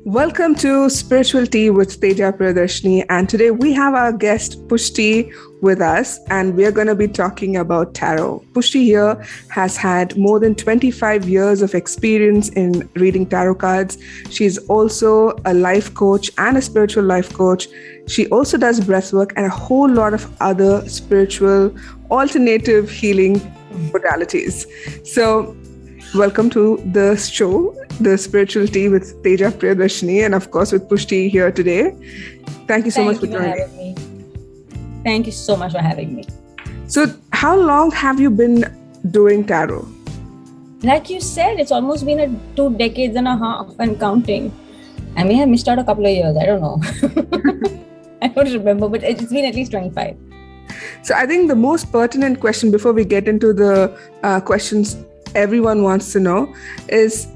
Welcome to Spiritual Tea with Teja Priyadarshini, and today we have our guest Pushtiie with us, and we're going to be talking about tarot. Pushtiie here has had more than 25 years of experience in reading tarot cards. She's also a life coach and a spiritual life coach. She also does breathwork and a whole lot of other spiritual alternative healing modalities. So welcome to the show, the Spiritual Tea with Teja Priyadarshini, and of course with Pushtiie here today. Thank you so much for joining. Thank you so much for having me. So how long have you been doing tarot? Like you said, it's almost been 2 decades and a half and counting. I may have missed out a couple of years. I don't know. I don't remember, but it's been at least 25. So I think the most pertinent question before we get into the questions everyone wants to know is,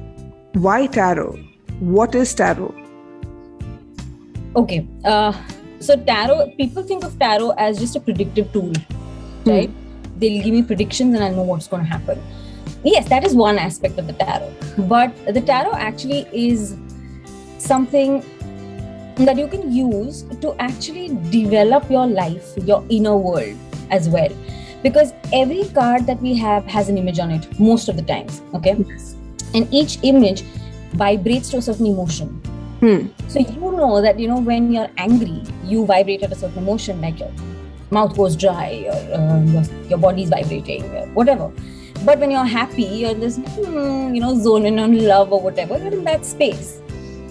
why tarot? What is tarot? Okay. So tarot, people think of tarot as just a predictive tool, right? They'll give me predictions and I'll know what's going to happen. Yes, that is one aspect of the tarot. But the tarot actually is something that you can use to actually develop your life, your inner world as well. Because every card that we have has an image on it most of the times, okay? Yes. And each image vibrates to a certain emotion. So you know that, when you're angry, you vibrate at a certain emotion, like your mouth goes dry, or your body's vibrating, or whatever. But when you're happy, you're just, zoning on love or whatever, you're in that space,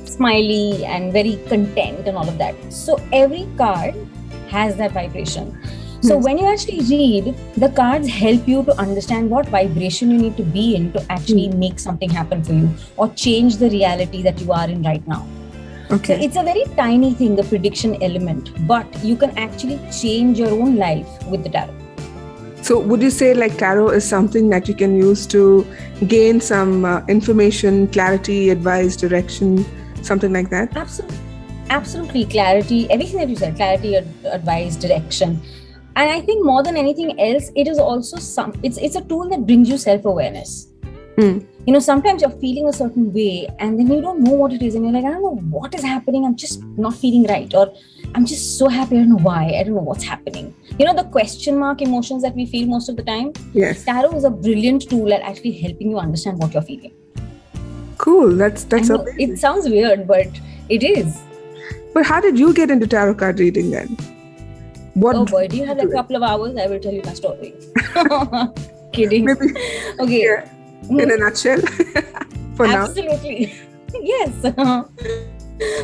smiley and very content and all of that. So every card has that vibration. So when you actually read, the cards help you to understand what vibration you need to be in to actually make something happen for you or change the reality that you are in right now. Okay. So it's a very tiny thing, the prediction element, but you can actually change your own life with the tarot. So would you say like tarot is something that you can use to gain some information, clarity, advice, direction, something like that? Absolutely. Clarity, everything that you said, clarity, advice, direction. And I think more than anything else, it is also it's a tool that brings you self-awareness. Sometimes you're feeling a certain way and then you don't know what it is. And you're like, I don't know what is happening. I'm just not feeling right. Or I'm just so happy. I don't know why. I don't know what's happening. The question mark emotions that we feel most of the time. Yes. Tarot is a brilliant tool at actually helping you understand what you're feeling. Cool. That's amazing. It sounds weird, but it is. But how did you get into tarot card reading then? Oh boy, do you have like a couple of hours? I will tell you my story. Kidding. Maybe. Okay. Yeah. In a nutshell. For Absolutely. Yes.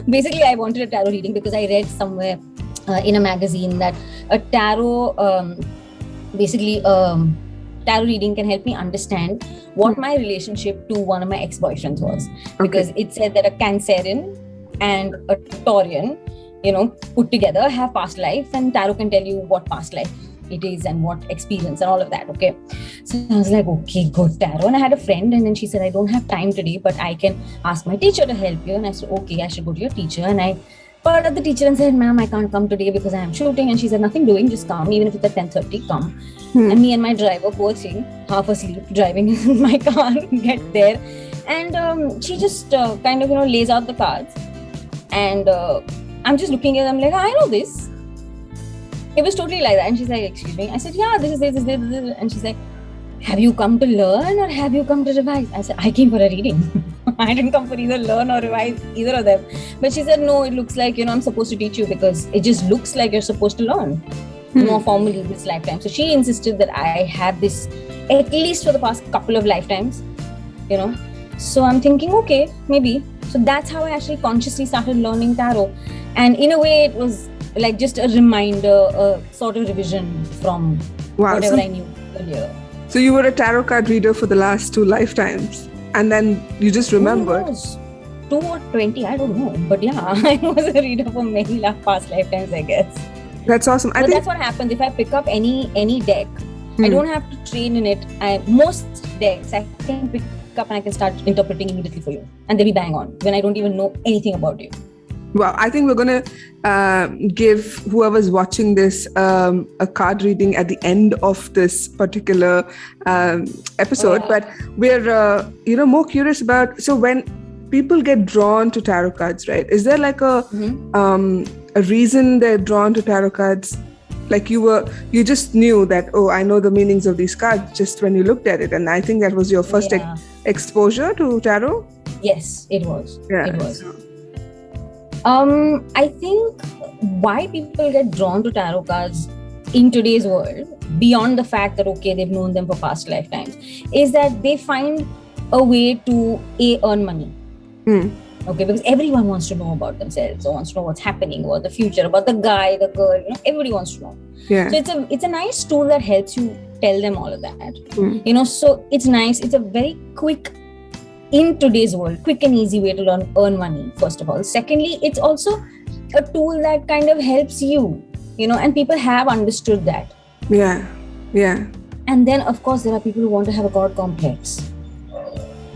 Basically, I wanted a tarot reading because I read somewhere in a magazine that a tarot, tarot reading can help me understand what my relationship to one of my ex-boyfriends was. Because it said that a Cancerian and a Taurian, put together have past life, and tarot can tell you what past life it is and what experience and all of that. Okay. So I was like, okay, good, tarot. And I had a friend, and then she said, I don't have time today, but I can ask my teacher to help you. And I said, okay, I should go to your teacher. And I called up the teacher and said, ma'am, I can't come today because I am shooting. And she said, nothing doing, just come. Even if it's at 10:30, come. And me and my driver, poor thing, half asleep, driving in my car, get there. And she just kind of, lays out the cards. And I'm just looking at them like, I know this. It was totally like that. And she's like, excuse me. I said, yeah, this is this. And she's like, have you come to learn or have you come to revise? I said, I came for a reading. I didn't come for either learn or revise, either of them. But she said, no, it looks like, I'm supposed to teach you because it just looks like you're supposed to learn more formally this lifetime. So she insisted that I have this at least for the past couple of lifetimes, So I'm thinking, okay, maybe. So that's how I actually consciously started learning tarot. And in a way, it was like just a reminder, a sort of revision from whatever I knew earlier. So you were a tarot card reader for the last 2 lifetimes, and then you just remembered. 2 or 20, I don't know. But yeah, I was a reader for many past lifetimes, I guess. That's awesome. But that's what happens if I pick up any deck. I don't have to train in it. Most decks I can pick up and I can start interpreting immediately for you, and they'll be bang on when I don't even know anything about you. Well, I think we're going to give whoever's watching this a card reading at the end of this particular episode. But we're more curious about, so when people get drawn to tarot cards, right? Is there like a reason they're drawn to tarot cards? Like you just knew that, oh, I know the meanings of these cards just when you looked at it. And I think that was your first exposure to tarot? Yes, it was. Yeah. It was. I think why people get drawn to tarot cards in today's world, beyond the fact that, okay, they've known them for past lifetimes, is that they find a way to earn money. Okay, because everyone wants to know about themselves, or wants to know what's happening, about the future, about the guy, the girl, everybody wants to know. Yeah. So it's a nice tool that helps you tell them all of that. So it's nice. It's a very quick, in today's world, quick and easy way to earn money, first of all. Secondly, it's also a tool that kind of helps you, and people have understood that. Yeah. And then, of course, there are people who want to have a God complex.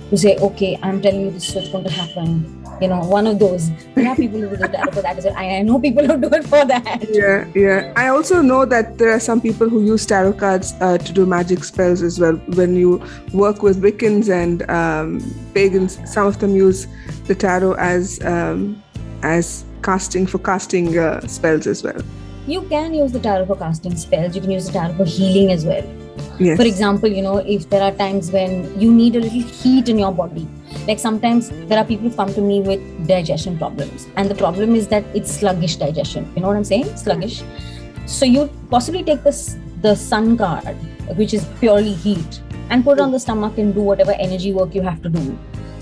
Who say, okay, I'm telling you this is what's going to happen. One of those. There are people who do the tarot for that as well. I know people who do it for that. Yeah. I also know that there are some people who use tarot cards to do magic spells as well. When you work with Wiccans and pagans, some of them use the tarot as casting spells as well. You can use the tarot for casting spells. You can use the tarot for healing as well. Yes. For example, if there are times when you need a little heat in your body, like sometimes there are people who come to me with digestion problems, and the problem is that it's sluggish digestion. You know what I'm saying? Sluggish. So you possibly take the sun card, which is purely heat, and put it on the stomach and do whatever energy work you have to do,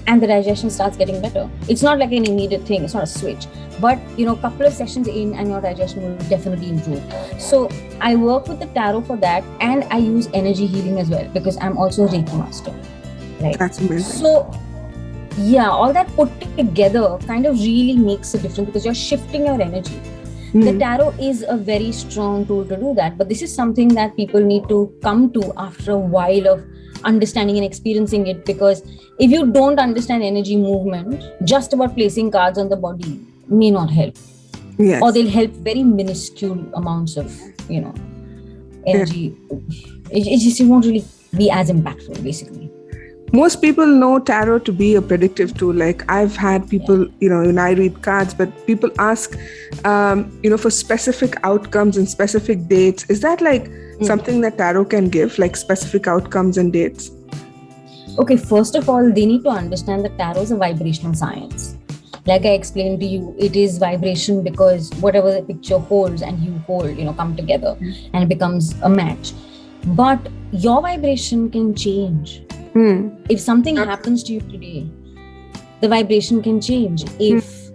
and the digestion starts getting better. It's not like an immediate thing. It's not a switch. But, a couple of sessions in and your digestion will definitely improve. So I work with the tarot for that, and I use energy healing as well, because I'm also a Reiki Master. Right? That's amazing. So, yeah, all that put together kind of really makes a difference, because you're shifting your energy. The tarot is a very strong tool to do that. But this is something that people need to come to after a while of understanding and experiencing it, because if you don't understand energy movement, just about placing cards on the body may not help. Yes. Or they'll help very minuscule amounts of energy. It won't really be as impactful, basically. Most people know tarot to be a predictive tool. Like I've had people, when I read cards, but people ask, for specific outcomes and specific dates. Is that like something that tarot can give, like specific outcomes and dates? Okay, first of all, they need to understand that tarot is a vibrational science. Like I explained to you, it is vibration, because whatever the picture holds and you hold, come together and it becomes a match. But your vibration can change. If something happens to you today, the vibration can change. If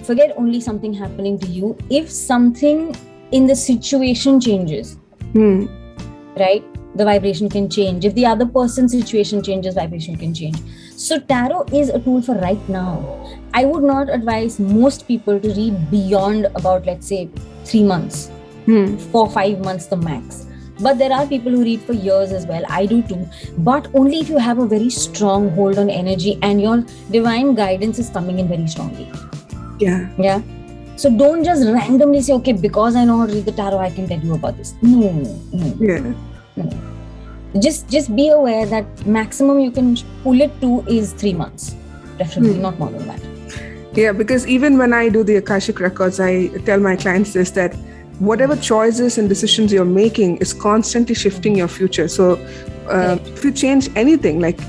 forget only something happening to you, if something in the situation changes, right, the vibration can change. If the other person's situation changes, vibration can change. So tarot is a tool for right now. I would not advise most people to read beyond about, let's say, 3 months, 4-5 months the max. But there are people who read for years as well. I do too. But only if you have a very strong hold on energy and your divine guidance is coming in very strongly. Yeah. So don't just randomly say, okay, because I know how to read the tarot, I can tell you about this. No. Just be aware that maximum you can pull it to is 3 months. Definitely not more than that. Yeah, because even when I do the Akashic Records, I tell my clients this, that whatever choices and decisions you're making is constantly shifting your future. So if you change anything, like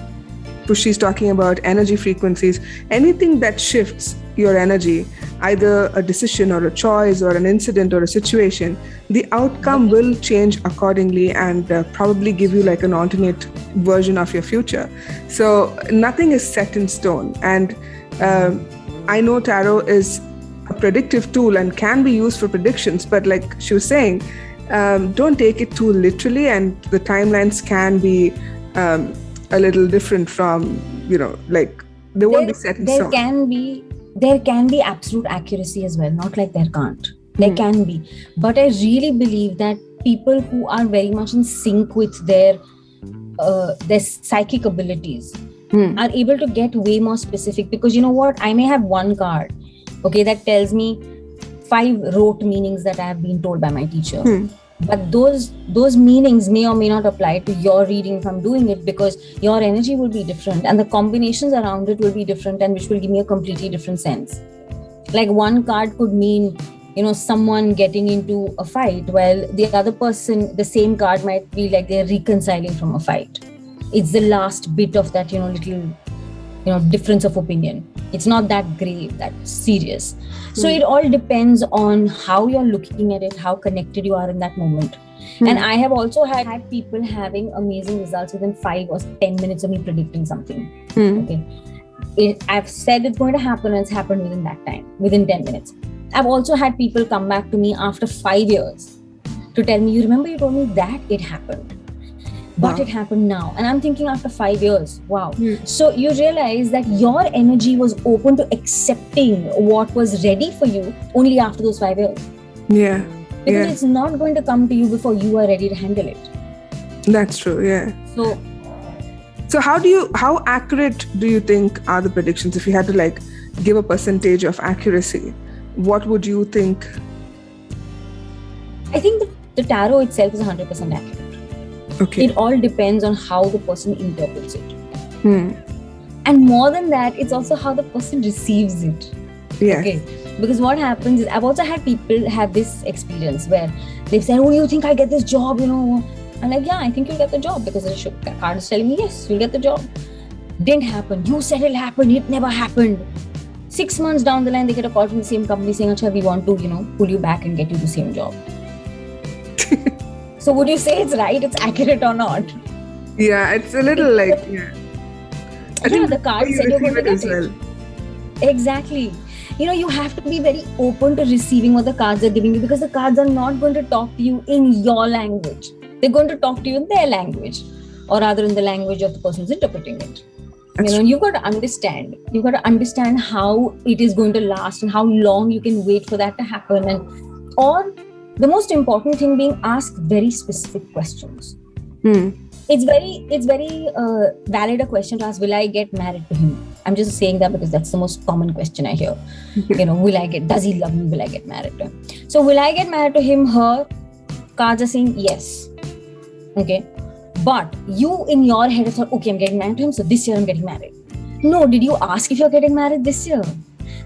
Pushtie's talking about energy frequencies, anything that shifts your energy, either a decision or a choice or an incident or a situation, the outcome will change accordingly and probably give you like an alternate version of your future. So nothing is set in stone. And I know tarot is a predictive tool and can be used for predictions, but like she was saying, don't take it too literally, and the timelines can be a little different from, like they won't be set in stone. There can be absolute accuracy as well, not like there can't. There can be. But I really believe that people who are very much in sync with their psychic abilities are able to get way more specific, because you know what? I may have one card, okay, that tells me 5 rote meanings that I have been told by my teacher. But those meanings may or may not apply to your reading if I'm doing it, because your energy will be different and the combinations around it will be different, and which will give me a completely different sense. Like one card could mean, someone getting into a fight, while the other person, the same card might be like they're reconciling from a fight. It's the last bit of that, little, difference of opinion. It's not that grave, that serious. So it all depends on how you're looking at it, how connected you are in that moment. And I have also had people having amazing results within 5 or 10 minutes of me predicting something. Okay. I've said it's going to happen, and it's happened within that time, within 10 minutes. I've also had people come back to me after 5 years to tell me, you remember you told me that it happened, but it happened now. And I'm thinking, after 5 years, wow. So you realize that your energy was open to accepting what was ready for you only after those 5 years. Yeah. Because it's not going to come to you before you are ready to handle it. That's true. Yeah. So how accurate do you think are the predictions? If you had to give a percentage of accuracy, what would you think? I think the tarot itself is 100% accurate. Okay. It all depends on how the person interprets it. And more than that, it's also how the person receives it. Yeah. Okay. Because what happens is, I've also had people have this experience where they've said, oh, you think I get this job, I'm like, yeah, I think you'll get the job, because the card is telling me, yes, you'll get the job. Didn't happen. You said it'll happen. It never happened. 6 months down the line, they get a call from the same company saying, Acha, we want to, pull you back and get you the same job. So would you say it's right, it's accurate or not? Yeah, it's a little I think the card said you're going to get it. Exactly. You have to be very open to receiving what the cards are giving you, because the cards are not going to talk to you in your language. They're going to talk to you in their language, or rather in the language of the person who's interpreting it. You've got to understand. You've got to understand how it is going to last and how long you can wait for that to happen. Or the most important thing being, ask very specific questions. It's very valid a question to ask, will I get married to him? I'm just saying that because that's the most common question I hear. Does he love me? Will I get married to him? So will I get married to him? Her cards are saying yes. Okay. But you in your head have thought, okay, I'm getting married to him, so this year I'm getting married. No, did you ask if you're getting married this year?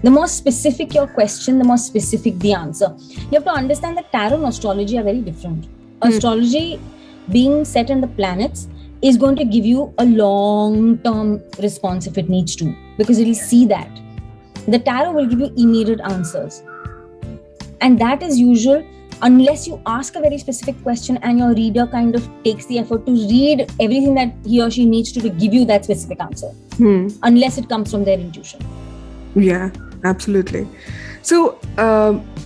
The more specific your question, the more specific the answer. You have to understand that tarot and astrology are very different. Astrology, being set in the planets, is going to give you a long-term response if it needs to, because it will see that. The tarot will give you immediate answers. And that is usual unless you ask a very specific question and your reader kind of takes the effort to read everything that he or she needs to give you that specific answer. Unless it comes from their intuition. Yeah, absolutely. So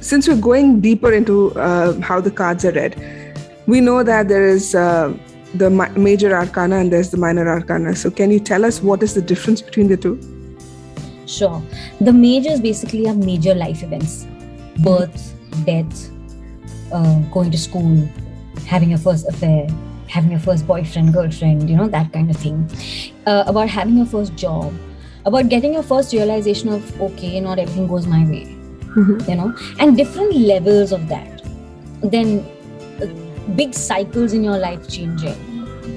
since we're going deeper into how the cards are read, we know that there is the major arcana and there's the minor arcana. So can you tell us what is the difference between the two? Sure. The majors basically are major life events. Births, deaths, going to school, having your first affair, having your first boyfriend, girlfriend, that kind of thing. About having your first job, about getting your first realization of, okay, not everything goes my way, and different levels of that. Then big cycles in your life changing.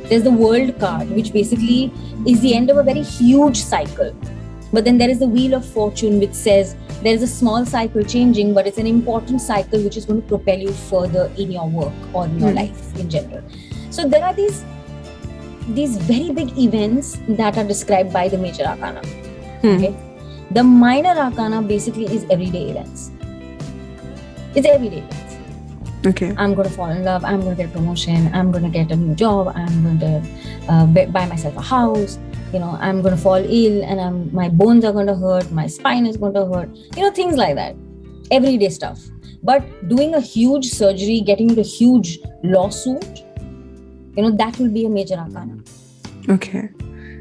There's the world card, which basically is the end of a very huge cycle. But then there is the wheel of fortune, which says there is a small cycle changing, but it's an important cycle which is going to propel you further in your work or in your life in general. So there are these very big events that are described by the major arcana. Okay? The minor arcana basically is everyday events. It's everyday events. Okay. I'm going to fall in love. I'm going to get a promotion. I'm going to get a new job. I'm going to buy myself a house. I'm going to fall ill and my bones are going to hurt. My spine is going to hurt. Things like that. Everyday stuff. But doing a huge surgery, getting into a huge lawsuit, that will be a major arcana. Okay.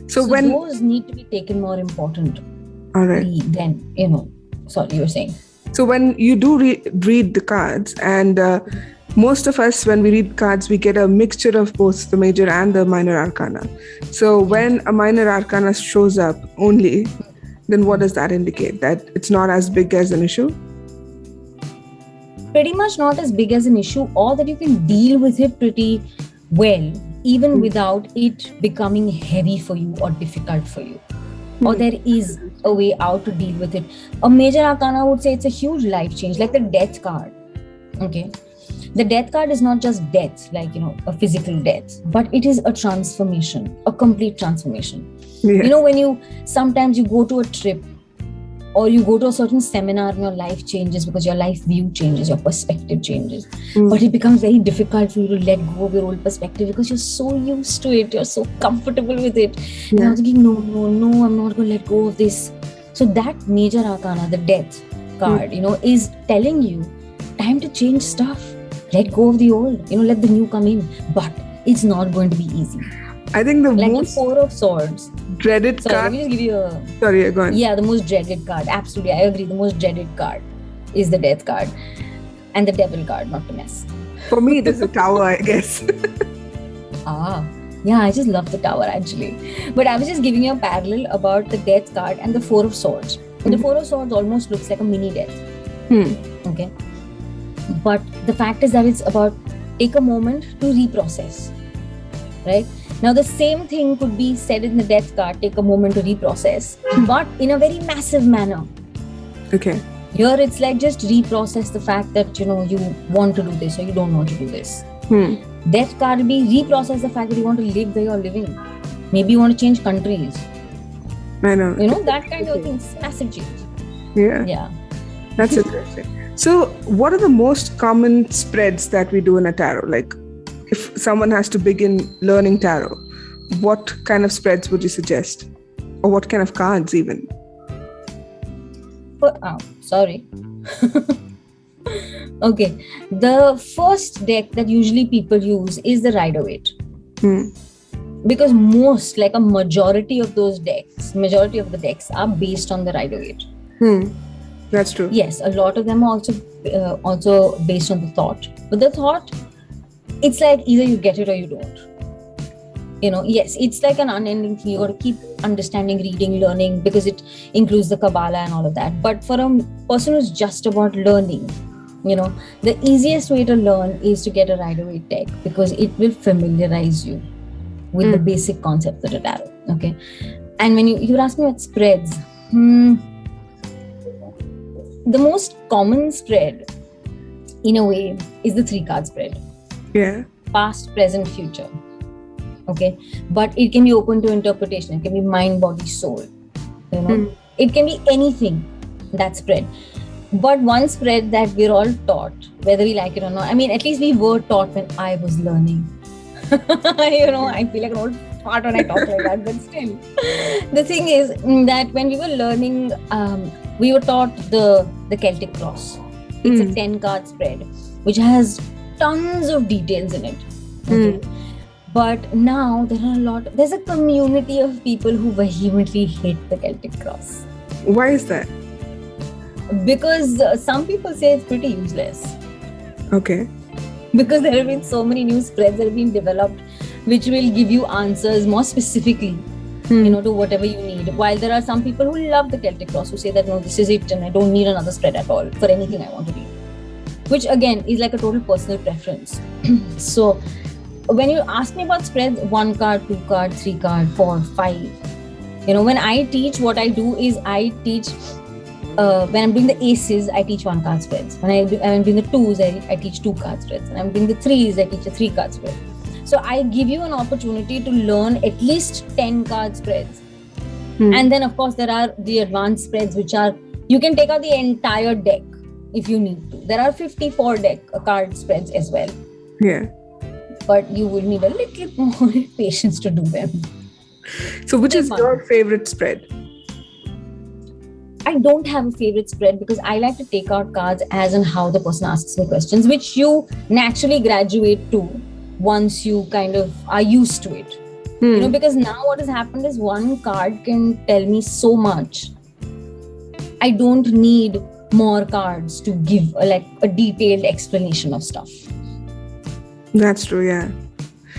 So those need to be taken more important. All right. Then, sorry, you were saying. So when you do read the cards, and most of us, when we read cards, we get a mixture of both the major and the minor arcana. So when a minor arcana shows up only, then what does that indicate? That it's not as big as an issue? pretty much not as big as an issue, or that you can deal with it pretty well, even without it becoming heavy for you or difficult for you. Or there is a way out to deal with it. A major arcana would say it's a huge life change, like the death card. Okay. The death card is not just death, like, a physical death, but it is a transformation, a complete transformation. Yes. When sometimes you go to a trip or you go to a certain seminar and your life changes because your life view changes, your perspective changes. But it becomes very difficult for you to let go of your old perspective because you're so used to it, you're so comfortable with it. And you're thinking, no, I'm not going to let go of this. So that major arcana, the death card, is telling you time to change stuff. Let go of the old, let the new come in. But it's not going to be easy. I think the most... Like the 4 of Swords. Dreaded card. Let me just give you a... Sorry, go on. Yeah, the most dreaded card. Absolutely, I agree. The most dreaded card is the Death card. And the Devil card, not to mess. For me, it is a Tower, I guess. Yeah, I just love the Tower, actually. But I was just giving you a parallel about the Death card and the 4 of Swords. The 4 of Swords almost looks like a mini death. Okay. But the fact is that it's about take a moment to reprocess. Right? Now, the same thing could be said in the Death card, take a moment to reprocess, but in a very massive manner. Okay. Here, it's like just reprocess the fact that, you want to do this or you don't want to do this. Death card will be reprocess the fact that you want to live where you're living. Maybe you want to change countries. I know. That kind of thing. Massive change. Yeah. That's interesting. So, what are the most common spreads that we do in a tarot? Like, if someone has to begin learning tarot, what kind of spreads would you suggest? Or what kind of cards even? Sorry. Okay. The first deck that usually people use is the Rider-Waite. Because most, like a majority of the decks are based on the Rider-Waite. That's true. Yes, a lot of them are also based on the thought. But the thought, it's like either you get it or you don't. Yes, it's like an unending thing. You got to keep understanding, reading, learning, because it includes the Kabbalah and all of that. But for a person who's just about learning, the easiest way to learn is to get a Rider-Waite deck, because it will familiarize you with the basic concepts of the tarot. Okay. And when you ask me what spreads, the most common spread, in a way, is the 3-card spread. Yeah. Past, present, future. Okay. But it can be open to interpretation. It can be mind, body, soul. It can be anything, that spread. But one spread that we're all taught, whether we like it or not, I mean, at least we were taught when I was learning. I feel like an old fart when I talk like that, but still. The thing is that when we were learning, we were taught the Celtic cross. It's a 10-card spread, which has tons of details in it. Okay? But now there's a community of people who vehemently hate the Celtic cross. Why is that? Because some people say it's pretty useless. Okay. Because there have been so many new spreads that have been developed which will give you answers more specifically, to whatever you need. While there are some people who love the Celtic cross, who say that, no, this is it and I don't need another spread at all for anything I want to read. Which again is like a total personal preference. So when you ask me about spreads, 1 card, 2 card, 3 card, 4, 5, when I teach, what I do is I teach, when I'm doing the aces, I teach 1 card spreads. When I'm doing the 2s, I teach 2 card spreads. When I'm doing the 3s, I teach a 3 card spread. So I give you an opportunity to learn at least 10 card spreads. And then of course there are the advanced spreads, which are, you can take out the entire deck if you need to. There are 54 card spreads as well. Yeah. But you will need a little more patience to do them. So which is your favorite spread? I don't have a favorite spread, because I like to take out cards as and how the person asks me questions, which you naturally graduate to once you kind of are used to it. Because now what has happened is 1 card can tell me so much. I don't need more cards to give a detailed explanation of stuff. That's true, yeah.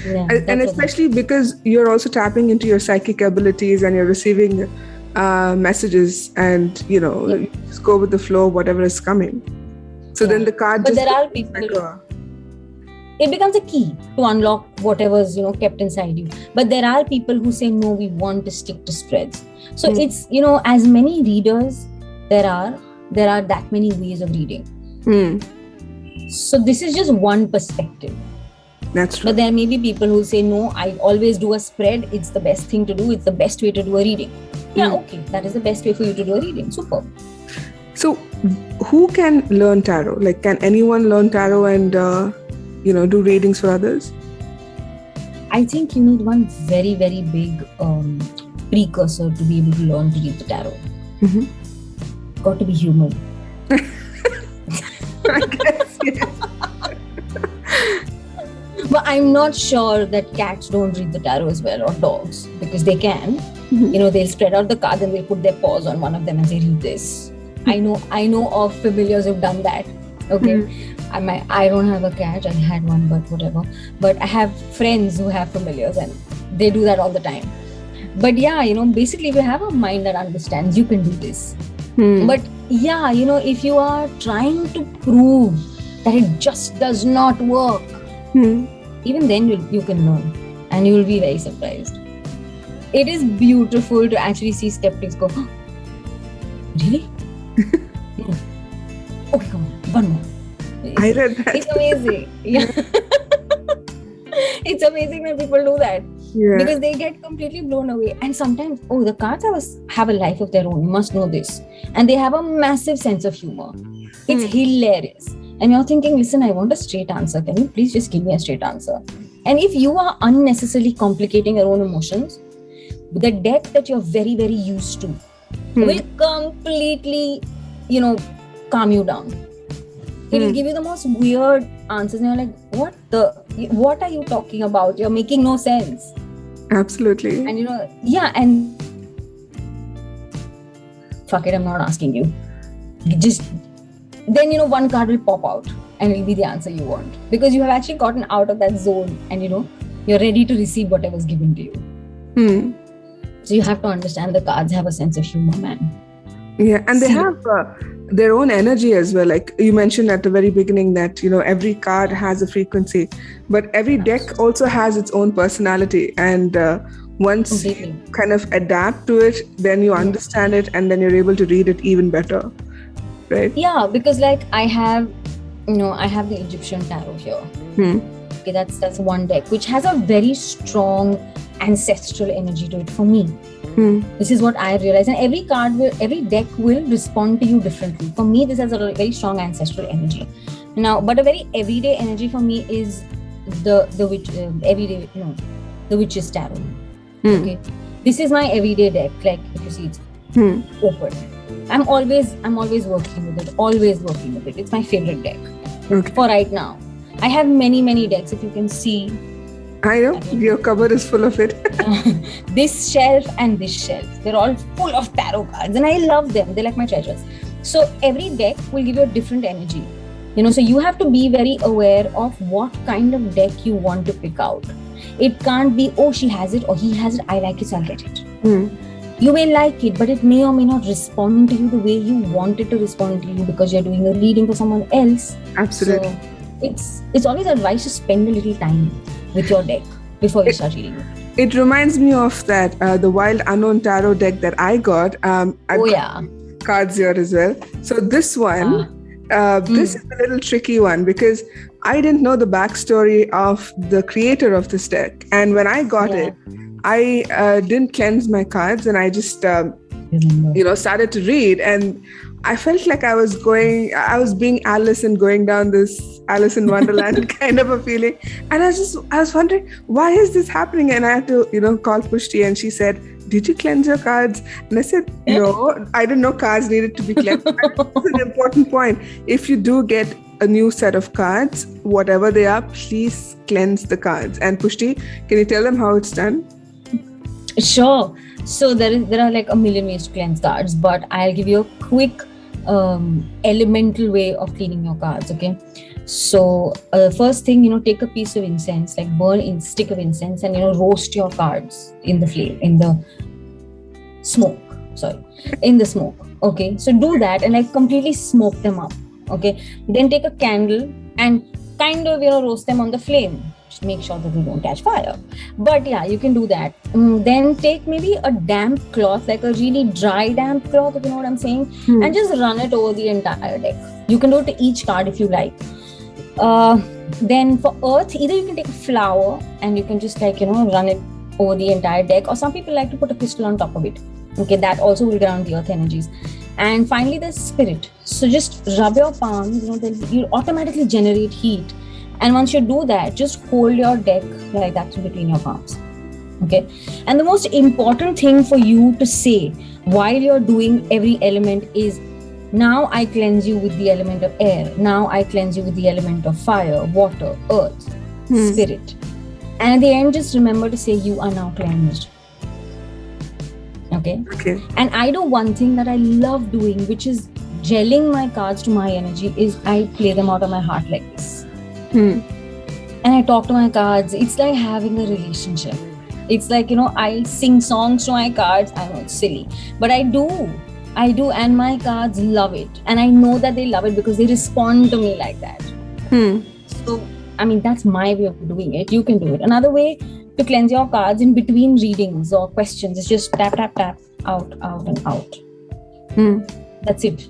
And especially because you're also tapping into your psychic abilities and you're receiving messages, and you just go with the flow, whatever is coming. So then the card but just there are people, it becomes a key to unlock whatever's kept inside you. But there are people who say no, we want to stick to spreads. So it's as many readers there are that many ways of reading. So this is just one perspective. That's true. But there may be people who say no, I always do a spread, it's the best thing to do, it's the best way to do a reading. Okay, that is the best way for you to do a reading. Super. So who can learn tarot? Like, can anyone learn tarot and do readings for others? I think you need one very, very big precursor to be able to learn to read the tarot. Got to be human. I guess, yes. But I'm not sure that cats don't read the tarot as well, or dogs, because they can. They'll spread out the cards and they'll put their paws on one of them and say, read this. I know of familiars who've done that. Okay. I don't have a cat. I had one, but whatever. But I have friends who have familiars and they do that all the time. But basically if you have a mind that understands, you can do this. But if you are trying to prove that it just does not work, even then you can learn and you will be very surprised. It is beautiful to actually see skeptics go, oh, really? No. Okay, come on, one more. I read that. It's amazing. Yeah. It's amazing when people do that. Yeah. Because they get completely blown away. And sometimes, the cards have a life of their own. You must know this. And they have a massive sense of humor. It's hilarious. And you're thinking, listen, I want a straight answer. Can you please just give me a straight answer? And if you are unnecessarily complicating your own emotions, the deck that you're very, very used to will completely, calm you down. It will give you the most weird answers. And you're like, what are you talking about? You're making no sense. Absolutely. And and fuck it, I'm not asking you. Then one card will pop out and it'll be the answer you want. Because you have actually gotten out of that zone and you're ready to receive whatever's given to you. So you have to understand the cards have a sense of humor, man. Yeah, and they have their own energy as well. Like you mentioned at the very beginning that, every card has a frequency, but every deck also has its own personality. And once you kind of adapt to it, then you understand it and then you're able to read it even better. Right? Yeah, because I have the Egyptian tarot here. Okay, that's one deck, which has a very strong ancestral energy to it for me. This is what I realized, and every deck will respond to you differently. For me, this has a very strong ancestral energy. Now, but a very everyday energy for me is the everyday, the Witch's Tarot. Okay, this is my everyday deck. Like if you see, it's open. I'm always working with it. Always working with it. It's my favorite deck for right now. I have many decks. If you can see. I know, your cupboard is full of it. This shelf and this shelf, they're all full of tarot cards and I love them. They're like my treasures. So every deck will give you a different energy. So you have to be very aware of what kind of deck you want to pick out. It can't be, oh, she has it or he has it, I like it, so I'll get it. You may like it, but it may or may not respond to you the way you want it to respond to you because you're doing a reading for someone else. Absolutely. So it's always advised to spend a little time with your deck before you start reading. It reminds me of that the Wild Unknown Tarot deck that I got. Cards here as well. So this one, this is a little tricky one because I didn't know the backstory of the creator of this deck. And when I got it, I didn't cleanse my cards and I just, started to read. And I felt like I was being Alice and going down this Alice in Wonderland kind of a feeling. And I was wondering, why is this happening? And I had to, call Pushtiie and she said, did you cleanse your cards? And I said, no, I didn't know cards needed to be cleansed. That's an important point. If you do get a new set of cards, whatever they are, please cleanse the cards. And Pushtiie, can you tell them how it's done? Sure. So there are like a million ways to cleanse cards, but I'll give you a quick elemental way of cleaning your cards. Okay. So first thing, take a piece of incense, like burn in stick of incense and, roast your cards in the flame, in the smoke. Okay. So do that and completely smoke them up. Okay, then take a candle and kind of roast them on the flame. Just make sure that they don't catch fire. But yeah, you can do that. Then take maybe a damp cloth, like a really dry damp cloth, if you know what I'm saying, and just run it over the entire deck. You can do it to each card if you like. Then for earth, either you can take a flower and you can just run it over the entire deck, or some people like to put a crystal on top of it. Okay, that also will ground the earth energies. And finally, there's spirit. So just rub your palms, then you'll automatically generate heat. And once you do that, just hold your deck like that between your palms. Okay. And the most important thing for you to say while you're doing every element is, now I cleanse you with the element of air. Now I cleanse you with the element of fire, water, earth, spirit. And at the end, just remember to say, you are now cleansed. Okay. And I do one thing that I love doing, which is gelling my cards to my energy, is I play them out of my heart like this. And I talk to my cards. It's like having a relationship. It's like, I sing songs to my cards. I know it's silly, but I do, and my cards love it. And I know that they love it because they respond to me like that. So, I mean, that's my way of doing it. You can do it. Another way to cleanse your cards in between readings or questions is just tap, tap, tap, out, and out. That's it.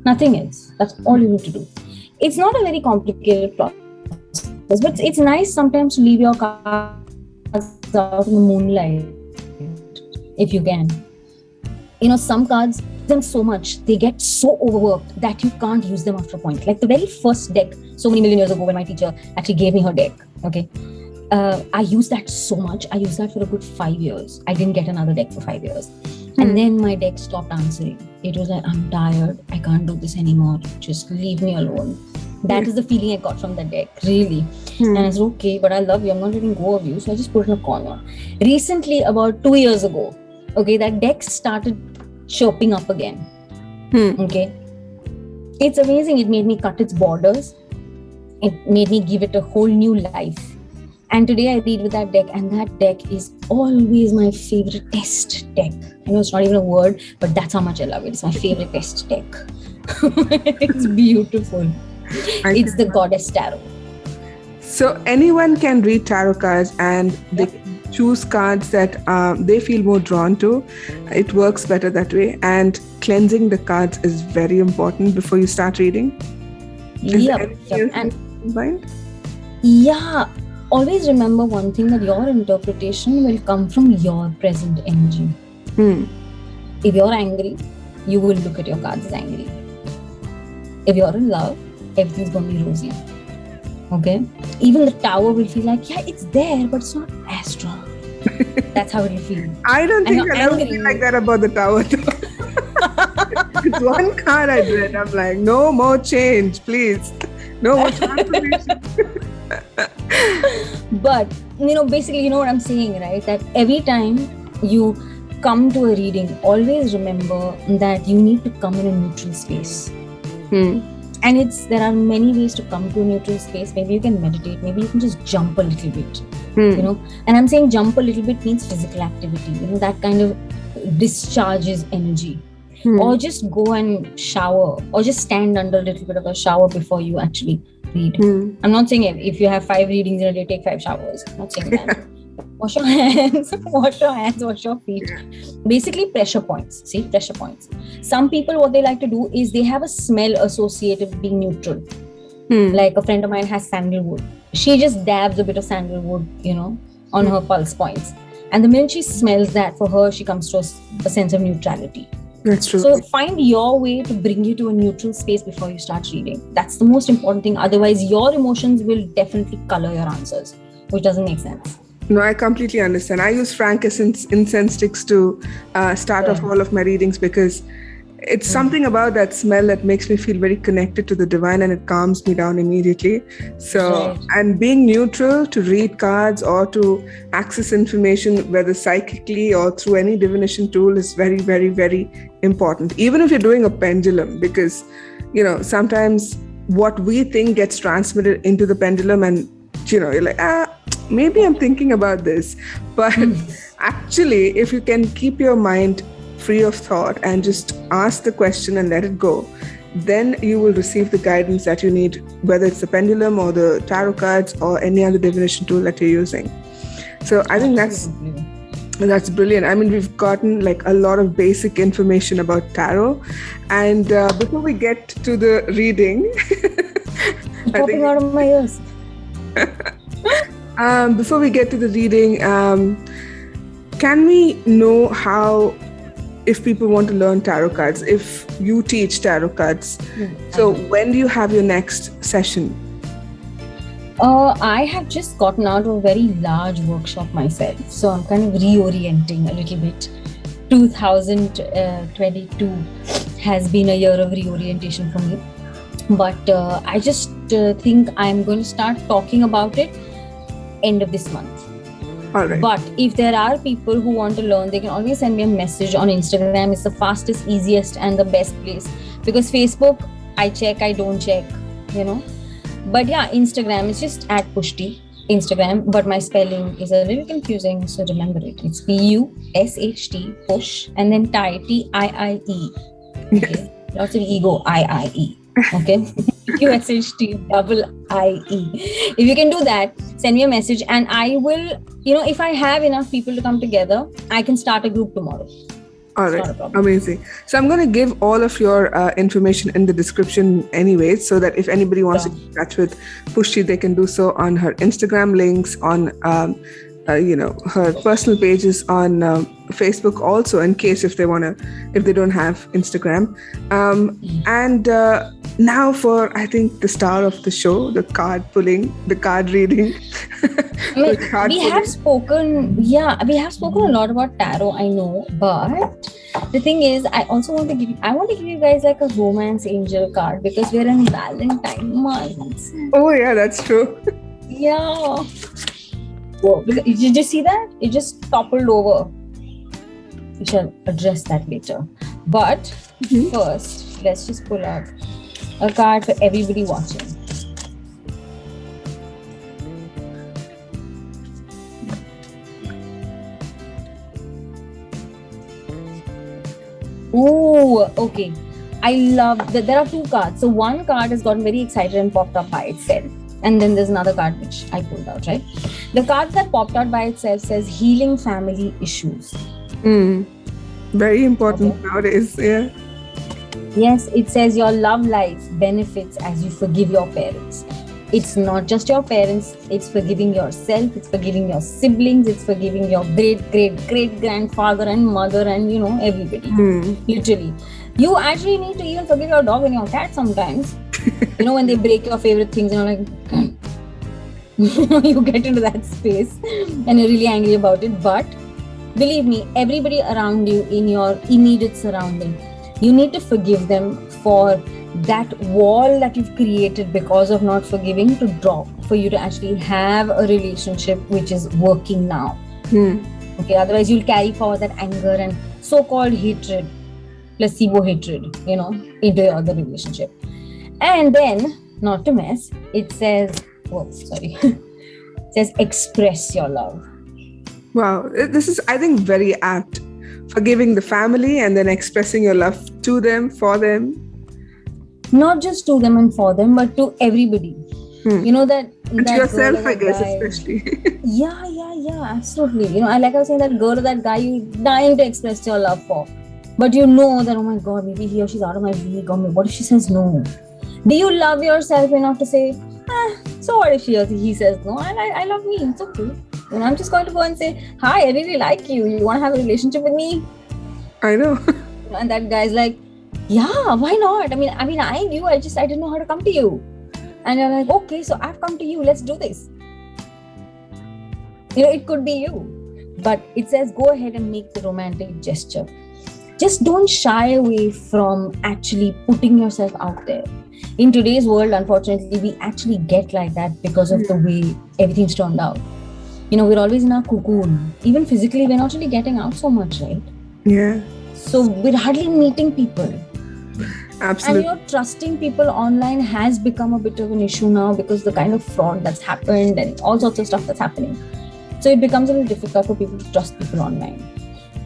Nothing else. That's all you need to do. It's not a very complicated process, but it's nice sometimes to leave your cards out in the moonlight if you can. Some cards, them so much, they get so overworked that you can't use them after a point. Like the very first deck, so many million years ago, when my teacher actually gave me her deck, okay, I used that so much. I used that for a good 5 years. I didn't get another deck for 5 years. And then my deck stopped answering. It was like, I'm tired. I can't do this anymore. Just leave me alone. That is the feeling I got from the deck, really. And I said, okay, but I love you. I'm not letting go of you. So I just put it in a corner. Recently, about 2 years ago, okay, that deck started chirping up again. Okay. It's amazing. It made me cut its borders. It made me give it a whole new life. And today I read with that deck, and that deck is always my favorite test deck. I know it's not even a word, but that's how much I love it. It's my favorite test deck. It's beautiful. It's the Goddess Tarot. So anyone can read tarot cards and they can choose cards that they feel more drawn to. It works better that way. And cleansing the cards is very important before you start reading. Yep. Yeah. Always remember one thing, that your interpretation will come from your present energy. If you're angry, you will look at your cards as angry. If you're in love, everything's going to be rosy. Okay? Even the tower will feel like, yeah, it's there, but it's not as strong. That's how it will feel. I don't think I'll ever feel like that about the tower. It's one card I read. I'm like, no more change, please. No more transformation. But, basically, you know what I'm saying, right? That every time you come to a reading, always remember that you need to come in a neutral space. And there are many ways to come to a neutral space. Maybe you can meditate. Maybe you can just jump a little bit, And I'm saying jump a little bit means physical activity, that kind of discharges energy. Or just go and shower, or just stand under a little bit of a shower before you actually read. I'm not saying if you have 5 readings in a day, take 5 showers. I'm not saying that. Wash your hands, wash your feet. Basically, pressure points. See, pressure points. Some people, what they like to do is they have a smell associated with being neutral. Like a friend of mine has sandalwood. She just dabs a bit of sandalwood, on her pulse points. And the minute she smells that, for her, she comes to a sense of neutrality. That's true. So find your way to bring you to a neutral space before you start reading. That's the most important thing. Otherwise, your emotions will definitely color your answers, which doesn't make sense. No, I completely understand. I use frankincense incense sticks to start off all of my readings because it's something about that smell that makes me feel very connected to the divine, and it calms me down immediately. So, and being neutral to read cards or to access information, whether psychically or through any divination tool, is very, very, very important. Even if you're doing a pendulum, because, sometimes what we think gets transmitted into the pendulum, and, you're like, maybe I'm thinking about this. But actually, if you can keep your mind free of thought and just ask the question and let it go, then you will receive the guidance that you need, whether it's the pendulum or the tarot cards or any other divination tool that you're using. So I think that's brilliant. I mean, we've gotten like a lot of basic information about tarot. And before we get to the reading, popping out of my ears. Before we get to the reading, can we know how, if people want to learn tarot cards, if you teach tarot cards, so when do you have your next session? I have just gotten out of a very large workshop myself, so I'm kind of reorienting a little bit. 2022 has been a year of reorientation for me, but I just think I'm going to start talking about it end of this month. All right. But if there are people who want to learn, they can always send me a message on Instagram. It's the fastest, easiest, and the best place, because Facebook, I check, I don't check, But yeah, Instagram is just at Pushtiie, Instagram, but my spelling is a little confusing, so remember it. It's P-U-S-H-T, push, and then tie, T-I-I-E. Okay? Lots of ego, I-I-E. Okay? P-U-S-H-T-I-I-E. If you can do that, send me a message, and I will, if I have enough people to come together, I can start a group tomorrow. All right. Amazing. So I'm going to give all of your information in the description anyway, so that if anybody wants to get in touch with Pushtiie, they can do so on her Instagram links, on her personal pages on Facebook also, in case if they don't have Instagram. And now for, I think, the star of the show, the card pulling, the card reading. We have spoken a lot about tarot, I know, but the thing is, I want to give you guys like a romance angel card, because we're in Valentine month. Oh yeah, that's true. Yeah. Whoa, did you just see that? It just toppled over. We shall address that later. But first, let's just pull out a card for everybody watching. Ooh, okay. I love that there are two cards. So one card has gotten very excited and popped up by itself. And then there's another card which I pulled out, right? The card that popped out by itself says healing family issues. Very important nowadays, yeah. Yes, it says your love life benefits as you forgive your parents. It's not just your parents, it's forgiving yourself, it's forgiving your siblings, it's forgiving your great-great-great-grandfather and mother and, everybody. Literally. You actually need to even forgive your dog and your cat sometimes. When they break your favorite things, you're like, you get into that space and you're really angry about it. But believe me, everybody around you in your immediate surrounding, you need to forgive them for that wall that you've created because of not forgiving to drop, for you to actually have a relationship which is working now. Okay, otherwise you'll carry forward that anger and so-called hatred, placebo hatred, into your other relationship. And then, not to mess, it says, it says express your love. Wow, this is, I think, very apt. Forgiving the family and then expressing your love to them, for them. Not just to them and for them, but to everybody. That and to yourself, I guess, especially. Yeah, absolutely. I was saying, that girl or that guy you dying to express your love for. But that, oh my God, maybe he or she's out of my league, or what if she says no? Do you love yourself enough to say, so what if she or he says no? I love me, it's okay. I'm just going to go and say, hi, I really like you. You want to have a relationship with me? I know. And that guy's like, yeah, why not? I mean, I knew, I didn't know how to come to you. And you're like, okay, so I've come to you, let's do this. It could be you. But it says, go ahead and make the romantic gesture. Just don't shy away from actually putting yourself out there. In today's world, unfortunately, we actually get like that because of the way everything's turned out. We're always in our cocoon. Even physically, we're not really getting out so much, right? Yeah. So we're hardly meeting people. Absolutely. And trusting people online has become a bit of an issue now because the kind of fraud that's happened and all sorts of stuff that's happening. So it becomes a little difficult for people to trust people online.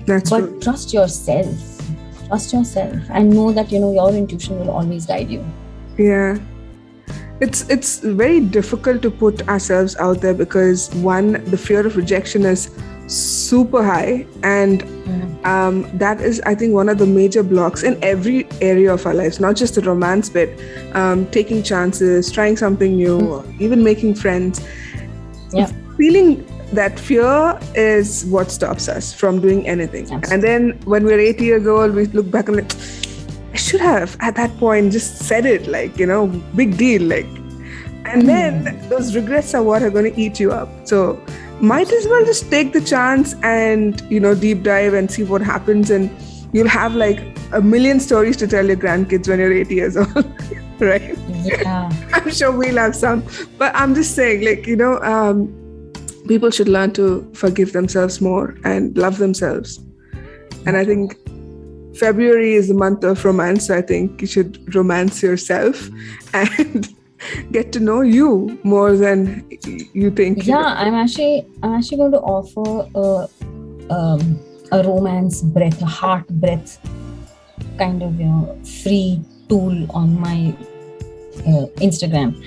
That's but true. Trust yourself. trust yourself and know that, your intuition will always guide you. Yeah. It's very difficult to put ourselves out there because one, the fear of rejection is super high, and that is, I think, one of the major blocks in every area of our lives, not just the romance bit. Taking chances, trying something new, even making friends. Yeah. Feeling that fear is what stops us from doing anything. Absolutely. And then when we're 8 years old, we look back and like, I should have at that point just said it, like, big deal, like. And then those regrets are what are going to eat you up. So might as well just take the chance and, deep dive and see what happens. And you'll have like a million stories to tell your grandkids when you're 8 years old, right? Yeah. I'm sure we'll have some. But I'm just saying, like, people should learn to forgive themselves more and love themselves. And I think February is the month of romance. So I think you should romance yourself and get to know you more than you think. Yeah, I'm actually going to offer a romance breath, a heart breath kind of free tool on my Instagram,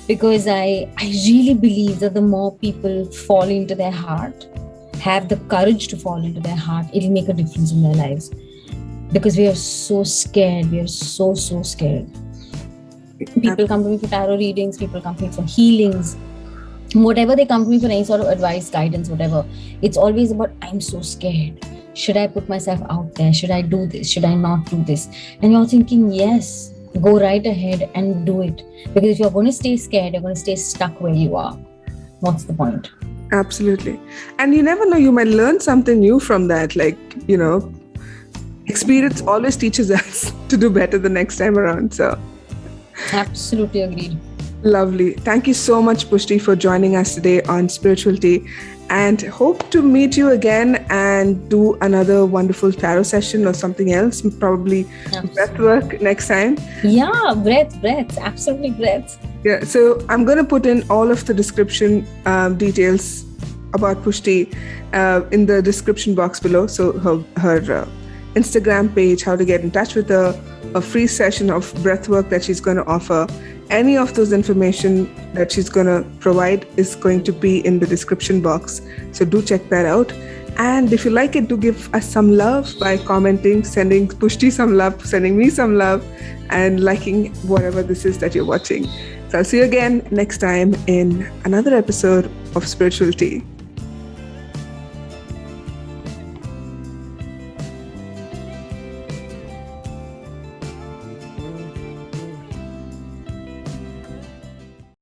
because I really believe that the more people fall into their heart, have the courage to fall into their heart, it'll make a difference in their lives. Because we are so scared. We are so scared. People come to me for tarot readings. People come to me for healings. Whatever they come to me for, any sort of advice, guidance, whatever. It's always about, I'm so scared. Should I put myself out there? Should I do this? Should I not do this? And you're thinking, yes, go right ahead and do it. Because if you're going to stay scared, you're going to stay stuck where you are. What's the point? Absolutely. And you never know, you might learn something new from that. Like, experience always teaches us to do better the next time around. So absolutely agreed. Lovely. Thank you so much, Pushtiie, for joining us today on Spiritual Tea, and hope to meet you again and do another wonderful tarot session or something else, probably breathwork next time. Yeah, breath, absolutely breath. Yeah, so I'm going to put in all of the description details about Pushtiie in the description box below. So her Instagram page, how to get in touch with her, a free session of breathwork that she's going to offer. Any of those information that she's going to provide is going to be in the description box. So do check that out. And if you like it, do give us some love by commenting, sending Pushtiie some love, sending me some love, and liking whatever this is that you're watching. So I'll see you again next time in another episode of Spiritual Tea.